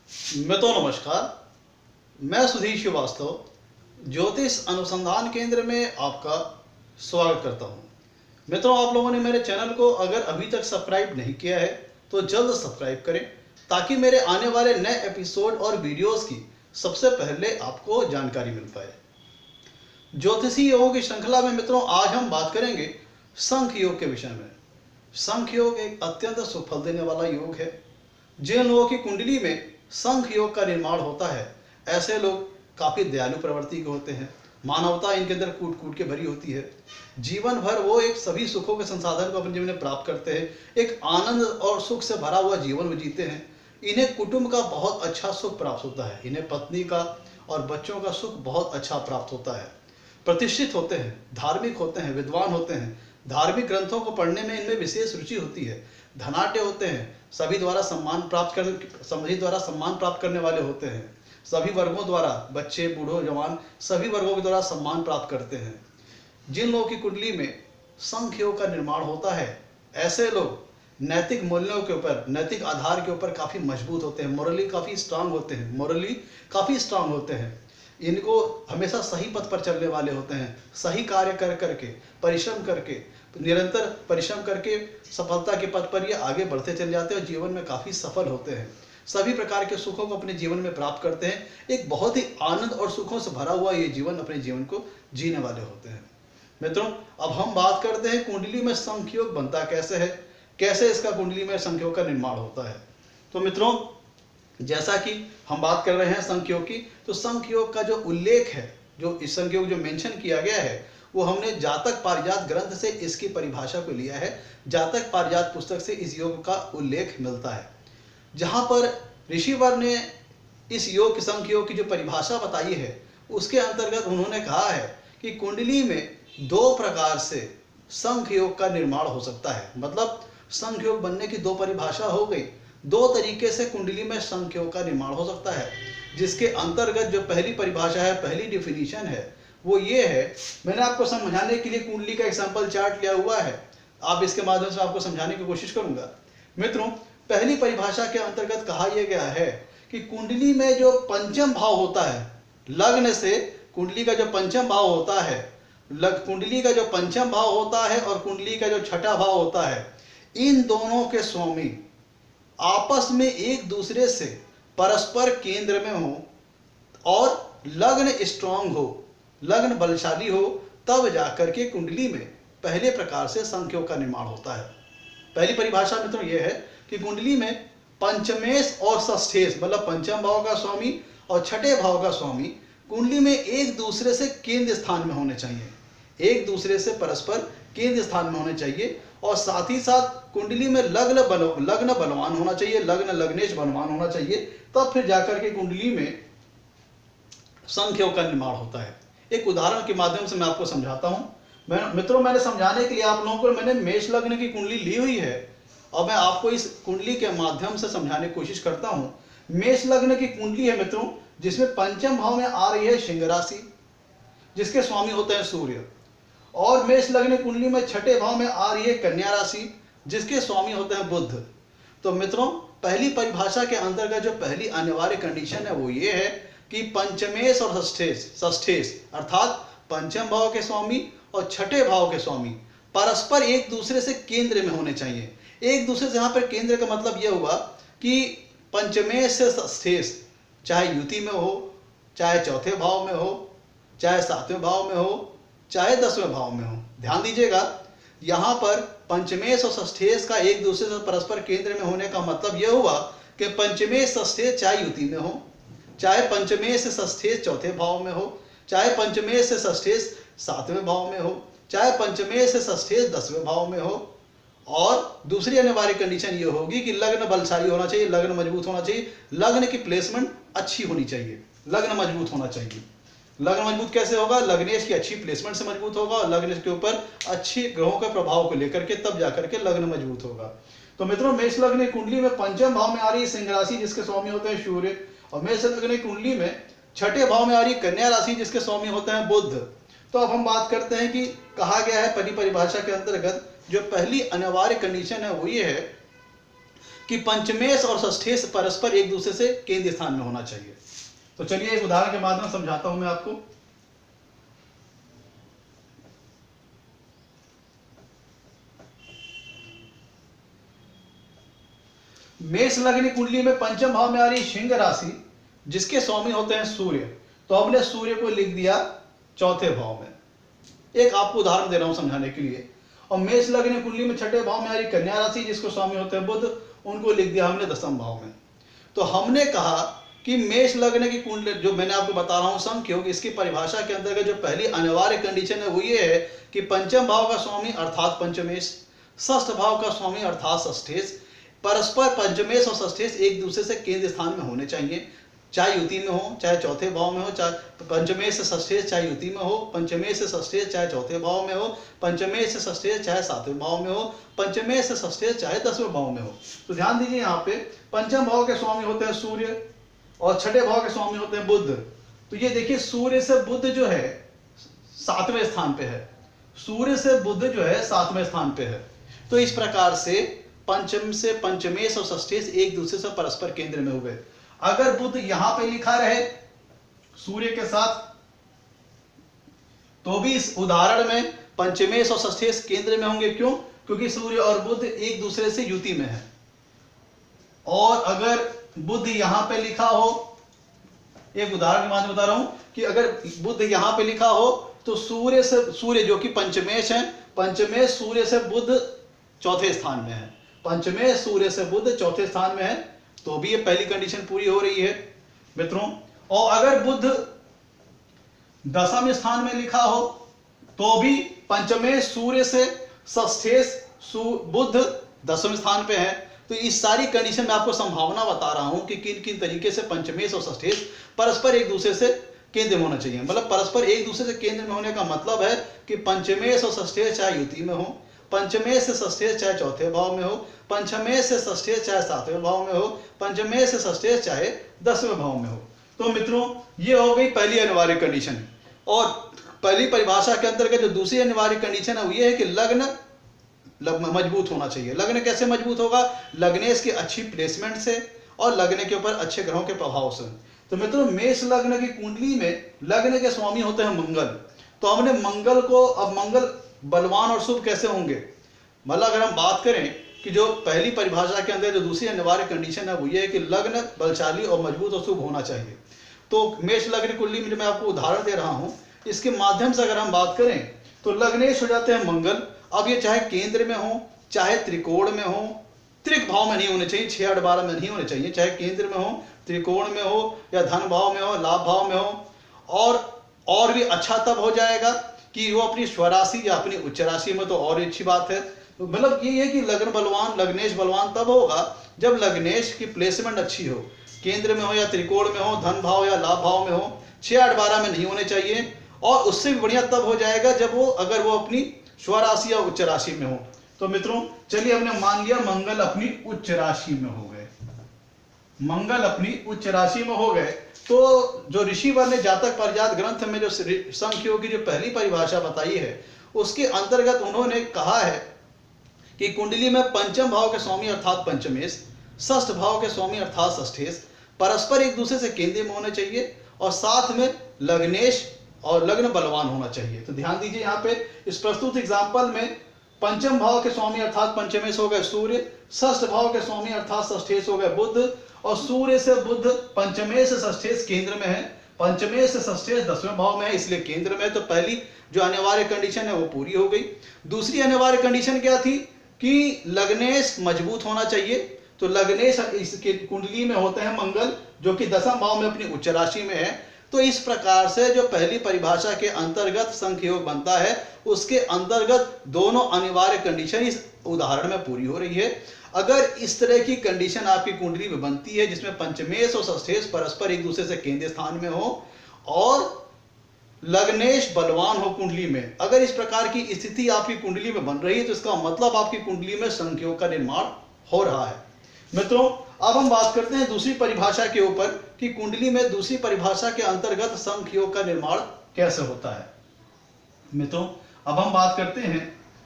नमस्कार। मैं सुधीर श्रीवास्तव ज्योतिष अनुसंधान केंद्र में आपका स्वागत करता हूं। मित्रों, आप लोगों ने मेरे चैनल को अगर अभी तक सब्सक्राइब नहीं किया है तो जल्द सब्सक्राइब करें ताकि मेरे आने वाले नए एपिसोड और वीडियोस की सबसे पहले आपको जानकारी मिल पाए। ज्योतिषी योगों की श्रृंखला में मित्रों आज हम बात करेंगे शंख योग के विषय में। शंख योग एक अत्यंत सुफल देने वाला योग है। जिन लोगों की कुंडली में शंख योग का निर्माण होता है ऐसे लोग काफी दयालु प्रवृत्ति के होते हैं। मानवता इनके अंदर कूट कूट के भरी होती है। जीवन भर वो एक सभी सुखों के संसाधन को अपने जीवन में प्राप्त करते हैं। एक आनंद और सुख से भरा हुआ जीवन वो जीते हैं। इन्हें कुटुंब का बहुत अच्छा सुख प्राप्त होता है। इन्हें पत्नी का और बच्चों का सुख बहुत अच्छा प्राप्त होता है। प्रतिष्ठित होते हैं, धार्मिक होते हैं, विद्वान होते हैं। धार्मिक ग्रंथों को पढ़ने में इनमें विशेष रुचि होती है। धनाढ्य होते हैं, सभी द्वारा सम्मान प्राप्त करने वाले होते हैं। सभी वर्गों द्वारा, बच्चे, बूढ़ों, जवान, सभी वर्गों के द्वारा सम्मान प्राप्त करते हैं। जिन लोगों की कुंडली में शंख योग का निर्माण होता है ऐसे लोग नैतिक मूल्यों के ऊपर, नैतिक आधार के ऊपर काफी मजबूत होते हैं। मोरली काफी स्ट्रांग होते हैं। इनको हमेशा सही पथ पर चलने वाले होते हैं। सही कार्य कर करके, परिश्रम करके, निरंतर परिश्रम करके सफलता के पथ पर ये आगे बढ़ते चले जाते हैं और जीवन में काफी सफल होते हैं। सभी प्रकार के सुखों को अपने जीवन में प्राप्त करते हैं। एक बहुत ही आनंद और सुखों से भरा हुआ ये जीवन अपने जीवन को जीने वाले होते हैं। मित्रों, अब हम बात करते हैं कुंडली में शंख योग बनता कैसे है, कैसे इसका कुंडली में शंख योग का निर्माण होता है। तो मित्रों, जैसा कि हम बात कर रहे हैं शंख योग की, तो शंख योग का जो उल्लेख है, जो इस शंख योग जो मेंशन किया गया है, वो हमने जातक पारिजात ग्रंथ से इसकी परिभाषा को लिया है। जातक पारिजात पुस्तक से इस योग का उल्लेख मिलता है, जहां पर ऋषिवर ने इस योग की, शंख योग की जो परिभाषा बताई है उसके अंतर्गत उन्होंने कहा है कि कुंडली में दो प्रकार से शंख योग का निर्माण हो सकता है। मतलब शंख योग बनने की दो परिभाषा हो गई। दो तरीके से कुंडली में शंख योग का निर्माण हो सकता है, जिसके अंतर्गत जो पहली परिभाषा है, पहली डिफिनीशन है, वो ये है। मैंने आपको समझाने के लिए कुंडली का एक सैंपल चार्ट लिया हुआ है। आप इसके माध्यम से आपको समझाने की कोशिश करूंगा। मित्रों, पहली परिभाषा के अंतर्गत कहा यह गया है कि कुंडली में जो पंचम भाव होता है, लग्न से कुंडली का जो पंचम भाव होता है, कुंडली का जो पंचम भाव होता है और कुंडली का जो छठा भाव होता है, इन दोनों के स्वामी आपस में एक दूसरे से परस्पर केंद्र में हो और लग्न स्ट्रांग हो, लग्न बलशाली हो, तब जाकर के कुंडली में पहले प्रकार से शंख योग का निर्माण होता है। पहली परिभाषा मित्रों यह है कि कुंडली में पंचमेश और षष्ठेश, मतलब पंचम भाव का स्वामी और छठे भाव का स्वामी कुंडली में एक दूसरे से केंद्र स्थान में होने चाहिए, एक दूसरे से परस्पर केंद्र स्थान में होने चाहिए। और साथ ही साथ कुंडली में लग्न बलवान होना चाहिए, लग्नेश बलवान होना चाहिए, तब फिर जाकर के कुंडली में शंख योग का निर्माण होता है। एक उदाहरण के माध्यम से मैं आपको समझाता हूं। मित्रों, मैंने समझाने के लिए आप लोगों को मैंने मेष लग्न की कुंडली ली हुई है और मैं आपको इस कुंडली के माध्यम से समझाने की कोशिश करता हूं। मेष लग्न की कुंडली है मित्रों, जिसमें पंचम भाव में आ रही है सिंह राशि, जिसके स्वामी होते हैं सूर्य। और मेष लग्न कुंडली में छठे भाव में आ रही है कन्या राशि, जिसके स्वामी होते हैं बुध। तो मित्रों, पहली परिभाषा के अंतर्गत जो पहली अनिवार्य कंडीशन है वो ये है कि पंचमेश और षष्ठेश अर्थात पंचम भाव के स्वामी और छठे भाव के स्वामी परस्पर एक दूसरे से केंद्र में होने चाहिए। एक दूसरे से, यहाँ पर केंद्र का मतलब यह हुआ कि पंचमेश से षष्ठेश चाहे युति में हो, चाहे चौथे भाव में हो, चाहे सातवें भाव में हो, चाहे 10वें भाव में हो। ध्यान दीजिएगा, यहाँ पर पंचमेश और षष्ठेश का एक दूसरे से परस्पर केंद्र में होने का मतलब यह हुआ कि पंचमेश षष्ठेश चाहे युति में हो, चाहे पंचमेश से षष्ठेश चौथे भाव में हो, चाहे पंचमेश से षष्ठेश सातवें भाव में हो, चाहे पंचमेश से षष्ठेश 10वें भाव में हो। और दूसरी अनिवार्य कंडीशन ये होगी कि लग्न बलशाली होना चाहिए, लग्न मजबूत होना चाहिए, लग्न की प्लेसमेंट अच्छी होनी चाहिए, लग्न मजबूत होना चाहिए। लग्न मजबूत कैसे होगा? लग्नेश की अच्छी प्लेसमेंट से मजबूत होगा और लग्नेश के ऊपर अच्छी ग्रहों के प्रभाव को लेकर के तब जाकर के लग्न मजबूत होगा। तो मित्रों, मेष लग्न कुंडली में पंचम भाव में आ रही है सिंह राशि, जिसके स्वामी होते हैं सूर्य, और मेष लग्न कुंडली में छठे भाव में आ रही है कन्या राशि, जिसके स्वामी होते हैं बुध। तो अब हम बात करते हैं कि कहा गया है पहली परिभाषा के अंतर्गत जो पहली अनिवार्य कंडीशन है वो ये है कि पंचमेश और षष्ठेश परस्पर एक दूसरे से केंद्र स्थान में होना चाहिए। तो चलिए एक उदाहरण के माध्यम समझाता हूं मैं आपको। मेष लग्न कुंडली में पंचम भाव में आ रही सिंह राशि, जिसके स्वामी होते हैं सूर्य, तो हमने सूर्य को लिख दिया चौथे भाव में। एक आपको उदाहरण दे रहा हूं समझाने के लिए। और मेष लग्न कुंडली में छठे भाव में आ रही कन्या राशि, जिसको स्वामी होते हैं बुध, उनको लिख दिया हमने दसम भाव में। तो हमने कहा कि मेष लग्न की कुंडली, जो मैंने आपको बता रहा हूं संख्य योग, इसकी परिभाषा के अंतर्गत जो पहली अनिवार्य कंडीशन है वो ये है कि पंचम भाव का स्वामी अर्थात पंचमेश, षष्ठ भाव का स्वामी अर्थात षष्ठेश, परस्पर पंचमेश और षष्ठेश एक दूसरे से केंद्र स्थान में होने चाहिए, चाहे युति में हो चाहे चौथे भाव में हो, चाहे पंचमेश से षष्ठेश चाहे युति में हो, पंचमेश से षष्ठेश चाहे चौथे भाव में हो, पंचमेश से षष्ठेश चाहे सातवें भाव में हो, पंचमेश से षष्ठेश चाहे दसवें भाव में हो। तो ध्यान दीजिए यहाँ पे पंचम भाव के स्वामी होते हैं सूर्य और छठे भाव के स्वामी होते हैं बुध। तो ये देखिए सूर्य से बुध जो है सातवें स्थान पे है, सूर्य से बुध जो है सातवें स्थान पे है। तो इस प्रकार से पंचम से पंचमेश और षष्ठेश एक दूसरे से परस्पर केंद्र में हुए। अगर बुध यहां पे लिखा रहे सूर्य के साथ, तो भी इस उदाहरण में पंचमेश और षष्ठेश केंद्र में होंगे। क्यों? क्योंकि सूर्य और बुध एक दूसरे से युति में है। और अगर बुध यहां पे लिखा हो, एक उदाहरण के माध्यम बता रहा हूं कि अगर बुध यहां पे लिखा हो तो सूर्य से, सूर्य जो कि पंचमेश है, पंचमेश सूर्य से बुध चौथे स्थान में है, पंचमेश सूर्य से बुध चौथे स्थान में है, तो भी ये पहली कंडीशन पूरी हो रही है मित्रों। और अगर बुध दसम स्थान में लिखा हो तो भी पंचमेश सूर्य से षष्ठेश बुध दसम स्थान पे है। तो इस सारी कंडीशन में आपको संभावना बता रहा हूं कि किन किन तरीके से पंचमेश और षष्ठेश परस्पर एक दूसरे से केंद्र में होना चाहिए। मतलब परस्पर एक दूसरे से केंद्र में होने का मतलब है कि पंचमेश और षष्ठेश चाहे युति में हो, पंचमेश से षष्ठेश चाहे चौथे भाव में हो, पंचमेश से षष्ठेश चाहे सातवें भाव में हो, पंचमेश से षष्ठेश चाहे दसवें भाव में हो। तो मित्रों ये हो गई पहली अनिवार्य कंडीशन। और पहली परिभाषा के अंतर्गत जो दूसरी अनिवार्य कंडीशन है वो ये है कि लग्न मजबूत होना चाहिए। लग्न कैसे मजबूत होगा? लग्नेश की अच्छी प्लेसमेंट से और लग्न के ऊपर अच्छे ग्रहों के प्रभाव से। तो मित्रों मेष लग्न की कुंडली में लग्न के स्वामी होते हैं मंगल। तो हमने मंगल को, अब मंगल बलवान और शुभ कैसे होंगे? मतलब अगर हम बात करें कि जो पहली परिभाषा के अंदर जो दूसरी अनिवार्य कंडीशन है वो ये है कि लग्न बलशाली और मजबूत और शुभ होना चाहिए। तो मेष लग्न कुंडली में जो मैं आपको उदाहरण दे रहा हूं, इसके माध्यम से अगर हम बात करें तो लग्नेश हो जाते हैं मंगल। अब ये चाहे केंद्र में हो चाहे त्रिकोण में हो, त्रिक भाव में नहीं होने चाहिए, 6 8 12 में नहीं होने चाहिए, चाहे केंद्र में हो, त्रिकोण में हो या धन भाव में हो, लाभ भाव में हो। और भी अच्छा तब हो जाएगा कि वो अपनी स्वराशि या अपनी उच्च राशि में, तो और अच्छी बात है। तो मतलब ये है कि लग्न बलवान, लग्नेश बलवान तब होगा जब लग्नेश की प्लेसमेंट अच्छी हो, केंद्र में हो या त्रिकोण में हो, धन भाव या लाभ भाव में हो, 6 8 12 में नहीं होने चाहिए। और उससे भी बढ़िया तब हो जाएगा जब वो, अगर वो अपनी स्वराशि या उच्च राशि में हो। तो मित्रों चलिए हमने मान लिया मंगल अपनी उच्च राशि में हो गए, मंगल अपनी उच्च राशि में हो गए। तो जो ऋषिवर ने जातक परिजात ग्रंथ में जो संख्योग की जो पहली परिभाषा बताई है उसके अंतर्गत उन्होंने कहा है कि कुंडली में पंचम भाव के स्वामी अर्थात पंचमेश, षष्ठ भाव के स्वामी अर्थात षष्ठेश परस्पर एक दूसरे से केंद्र में होने चाहिए और साथ में लग्नेश और लग्न बलवान होना चाहिए। तो ध्यान दीजिए यहाँ पे इस प्रस्तुत एग्जाम्पल में पंचम भाव के स्वामी अर्थात पंचमेश हो गए सूर्य, षष्ठ भाव के स्वामी अर्थात षष्ठेश हो गए बुध, और सूर्य से बुध पंचमेश से षष्ठेश केंद्र में है, पंचमेश से षष्ठेश दसवें भाव में है, इसलिए केंद्र में है। तो पहली जो अनिवार्य कंडीशन है वो पूरी हो गई। दूसरी अनिवार्य कंडीशन क्या थी कि लग्नेश मजबूत होना चाहिए। तो लग्नेश इसकी कुंडली में होते हैं मंगल, जो कि दसम भाव में अपनी उच्च राशि में है। तो इस प्रकार से जो पहली परिभाषा के अंतर्गत संख्योग बनता है उसके अंतर्गत दोनों अनिवार्य कंडीशन इस उदाहरण में पूरी हो रही है। अगर इस तरह की कंडीशन आपकी कुंडली में बनती है जिसमें पंचमेश और षष्ठेश परस्पर एक दूसरे से केंद्र स्थान में हो और लग्नेश बलवान हो कुंडली में, अगर इस प्रकार की स्थिति आपकी कुंडली में बन रही है तो इसका मतलब आपकी कुंडली में संख्योग का निर्माण हो रहा है। मित्रों अब हम बात करते हैं दूसरी परिभाषा के ऊपर कि कुंडली में दूसरी परिभाषा के अंतर्गत संख्योग का निर्माण कैसे होता है। मित्रों अब हम बात करते हैं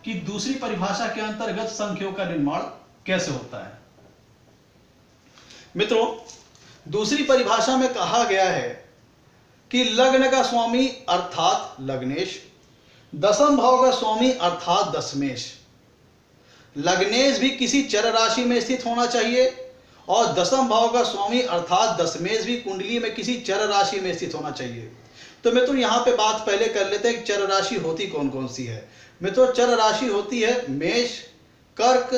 कि दूसरी परिभाषा के अंतर्गत संख्योग का निर्माण कैसे होता है। मित्रों, दूसरी परिभाषा में कहा गया है कि लग्न का स्वामी अर्थात लग्नेश, दशम भाव का स्वामी अर्थात दशमेश। लग्नेश भी किसी चर राशि में स्थित होना चाहिए और दशम भाव का स्वामी अर्थात दशमेश भी कुंडली में किसी चर राशि में स्थित होना चाहिए। तो मित्रों यहाँ पे बात पहले कर लेते हैं कि चर राशि होती कौन कौन सी है। मित्रों, चर राशि होती है मेष, कर्क,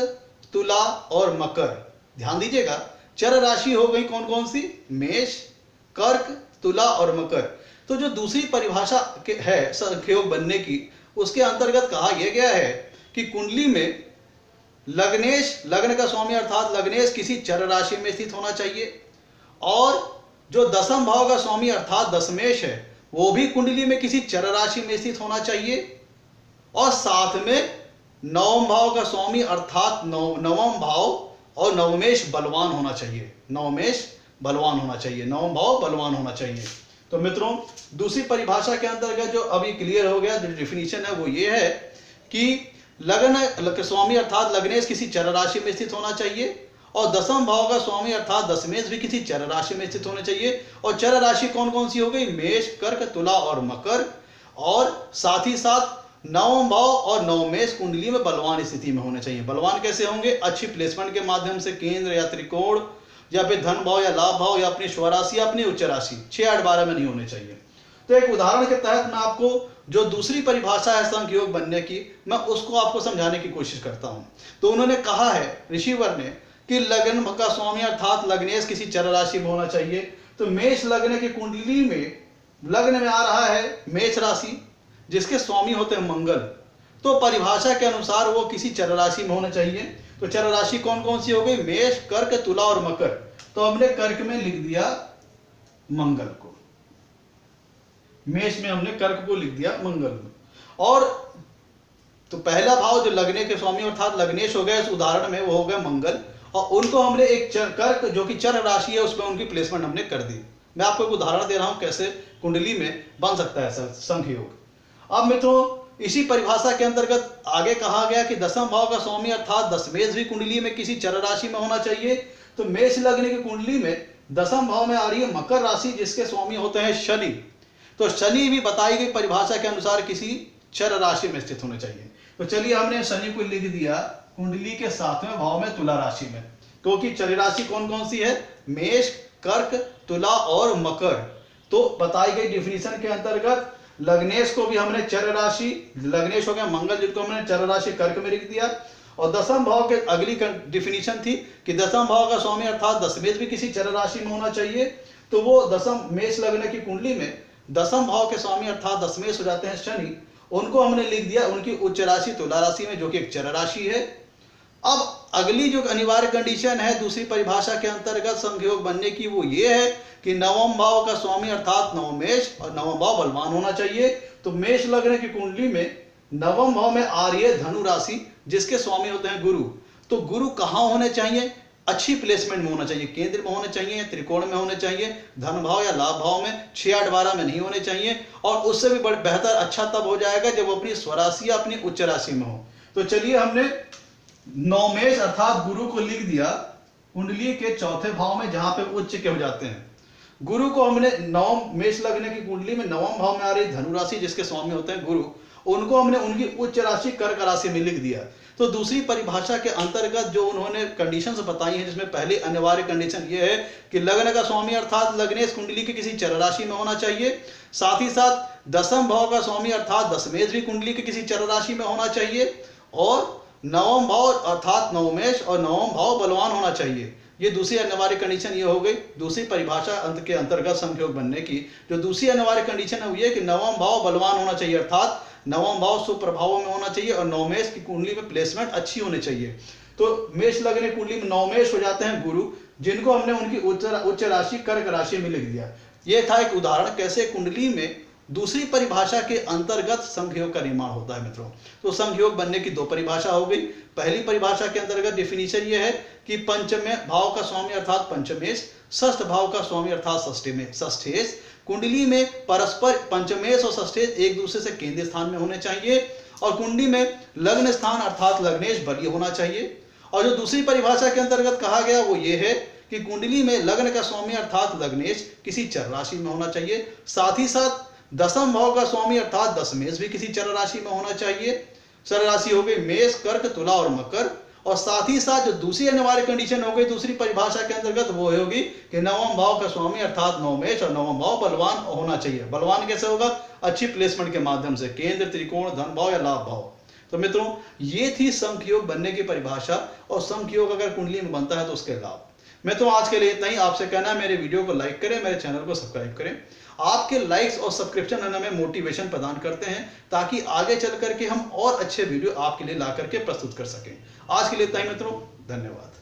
तुला और मकर। ध्यान दीजिएगा, चर राशि हो गई कौन कौन सी? मेष, कर्क, तुला और मकर। तो जो दूसरी परिभाषा है संख्योग बनने की, उसके अंतर्गत कहा यह गया है कि कुंडली में लग्नेश, लग्न का स्वामी अर्थात लग्नेश किसी चर राशि में स्थित होना चाहिए और जो दशम भाव का स्वामी अर्थात दशमेश है वो भी कुंडली में किसी चर राशि में स्थित होना चाहिए और साथ में नवम भाव का स्वामी अर्थात नवम भाव और नवमेश बलवान होना चाहिए। नवमेश बलवान होना चाहिए, नवम भाव बलवान होना चाहिए। तो मित्रों, दूसरी परिभाषा के अंतर्गत जो अभी क्लियर हो गया, जो डिफिनीशन है वो ये है कि लग्न स्वामी अर्थात लग्नेश किसी चर राशि में स्थित होना चाहिए और दशम भाव का स्वामी अर्थात दशमेश भी किसी चर राशि में स्थित होने चाहिए। और चर राशि कौन कौन सी हो गई? मेष, कर्क, तुला और मकर। और साथ ही साथ नवम भाव और नवमेश कुंडली में बलवान स्थिति में होने चाहिए। बलवान कैसे होंगे? अच्छी प्लेसमेंट के माध्यम से केंद्र या त्रिकोण या फिर धन भाव या लाभ भाव या अपनी स्वराशि या अपनी उच्च राशि 6, 8, 12 में नहीं होने चाहिए। तो एक उदाहरण के तहत मैं आपको जो दूसरी परिभाषा है संख्योग बनने की, मैं उसको आपको समझाने की कोशिश करता हूं। तो उन्होंने कहा है, ऋषिवर ने, कि लग्न का स्वामी अर्थात लग्नेश किसी चर राशि में होना चाहिए। तो मेष लग्न की कुंडली में लग्न में आ रहा है मेष राशि जिसके स्वामी होते हैं मंगल। तो परिभाषा के अनुसार वो किसी चर राशि में होना चाहिए। तो चर राशि कौन कौन सी हो गई? मेष, कर्क, तुला और मकर। तो हमने कर्क में लिख दिया मंगल को, मेष में हमने कर्क को लिख दिया मंगल में। और तो पहला भाव जो लगने के स्वामी अर्थात लग्नेश हो गया इस उदाहरण में, वो हो गया मंगल और उनको हमने एक कर्क जो कि चर राशि है उसमें उनकी प्लेसमेंट हमने कर दी। मैं आपको एक उदाहरण दे रहा हूं कैसे कुंडली में बन सकता है संख्योग। अब मित्रों, इसी परिभाषा के अंतर्गत आगे कहा गया कि दशम भाव का स्वामी अर्थात दशमेश भी कुंडली में किसी चर राशि में होना चाहिए। तो मेष लग्न की कुंडली में दशम भाव में आ रही है मकर राशि जिसके स्वामी होते हैं शनि। तो शनि भी बताई गई परिभाषा के अनुसार किसी चर राशि में स्थित होने चाहिए। तो चलिए हमने शनि को लिख दिया कुंडली के 7वें भाव में तुला राशि में, क्योंकि चर राशि कौन कौन सी है? मेष, कर्क, तुला और मकर। तो बताई गई डिफिनीशन के अंतर्गत लग्नेश को भी हमने चर राशि, लग्नेश हो गया मंगल जिनको हमने चर राशि कर्क में लिख दिया। और दशम भाव के अगली डिफिनीशन थी कि दशम भाव का स्वामी अर्थात दशमेश भी किसी चर राशि में होना चाहिए। तो वो दशम मेष लग्न की कुंडली में दशम भाव के स्वामी अर्थात दशमेश हो जाते हैं शनि, उनको हमने लिख दिया उनकी उच्च राशि तुला राशि में जो कि एक चर राशि है। अब अगली जो अनिवार्य कंडीशन है दूसरी परिभाषा के अंतर्गत संयोग बनने की, वो ये है कि नवम भाव का स्वामी अर्थात नवमेश और नवम भाव बलवान होना चाहिए। तो मेष लग्न की कुंडली में नवम भाव में आ रही है धनु राशि जिसके स्वामी होते हैं गुरु। तो गुरु कहाँ होने चाहिए? अच्छी प्लेसमेंट में होना चाहिए, केंद्र में होने चाहिए, त्रिकोण में होने चाहिए, धन भाव या लाभ भाव में 6, 8, 12 में नहीं होने चाहिए। और उससे भी बेहतर अच्छा तब हो जाएगा जब वो अपनी स्वराशि या अपनी उच्च राशि में हो। तो चलिए हमने नवमेश अर्थात गुरु को लिख दिया कुंडली के 4थे भाव में जहां पे उच्च के हो जाते हैं। गुरु को हमने नवम मेष लग्न की कुंडली में नवम भाव में आ रही धनु राशि जिसके स्वामी होते हैं गुरु, उनको हमने उनकी उच्च राशि कर्क राशि में लिख दिया। तो दूसरी परिभाषा के अंतर्गत जो उन्होंने कंडीशंस बताई हैं, जिसमें पहली अनिवार्य कंडीशन ये है कि लग्न का स्वामी अर्थात लग्नेश कुंडली की किसी चर राशि में होना चाहिए। साथ ही साथ दशम भाव का स्वामी अर्थात दशमेश भी कुंडली की किसी चर राशि में होना चाहिए और नवम भाव अर्थात नवमेश और नवम भाव बलवान होना चाहिए। ये दूसरी अनिवार्य कंडीशन ये हो गई दूसरी परिभाषा अंत के अंतर्गत संयोग बनने की। जो दूसरी अनिवार्य कंडीशन है वो ये कि नवम भाव बलवान होना चाहिए अर्थात नवम भाव शुभ प्रभावों में होना चाहिए और नवमेश की कुंडली में प्लेसमेंट अच्छी होनी चाहिए। तो मेष लग्न कुंडली में नवमेश हो जाते हैं गुरु जिनको हमने उनकी उच्च राशि कर्क राशि में लिख दिया। ये था एक उदाहरण कैसे कुंडली में दूसरी परिभाषा के अंतर्गत संयोग का निर्माण होता है। मित्रों, तो संयोग बनने की दो परिभाषा हो गई। पहली परिभाषा के अंतर्गत डिफिनीशन ये है कि पंचमे भाव का स्वामी अर्थात पंचमेश, षष्ठ भाव का स्वामी अर्थात षष्ठेश, कुंडली में परस्पर पंचमेश और षष्ठेश एक दूसरे से केंद्रीय स्थान में होने चाहिए और कुंडली में लग्न स्थान अर्थात लग्नेश बलीय होना चाहिए। और जो दूसरी परिभाषा के अंतर्गत कहा गया वो ये है कि कुंडली में लग्न का स्वामी अर्थात लग्नेश किसी चर राशि में होना चाहिए। साथ ही साथ दसम भाव का स्वामी अर्थात दशमेश भी किसी चर राशि में होना चाहिए। चर राशि हो गई मेष, कर्क, तुला और मकर। और साथ ही साथ जो दूसरी अनिवार्य कंडीशन हो गई दूसरी परिभाषा के अंतर्गत वो होगी कि नवम भाव का स्वामी अर्थात नवमेश और नवम भाव बलवान होना चाहिए। बलवान कैसे होगा? अच्छी प्लेसमेंट के माध्यम से, केंद्र, त्रिकोण, धन भाव या लाभ भाव। तो मित्रों, ये थी संख्योग बनने की परिभाषा और संख्योग अगर कुंडली में बनता है तो उसके लाभ। मित्रों, आज के लिए इतना ही। आपसे कहना है मेरे वीडियो को लाइक करें, मेरे चैनल को सब्सक्राइब करें। आपके लाइक्स और सब्सक्रिप्शन हमें मोटिवेशन प्रदान करते हैं ताकि आगे चल करके हम और अच्छे वीडियो आपके लिए ला करके प्रस्तुत कर सकें। आज के लिए इतना ही मित्रों, धन्यवाद।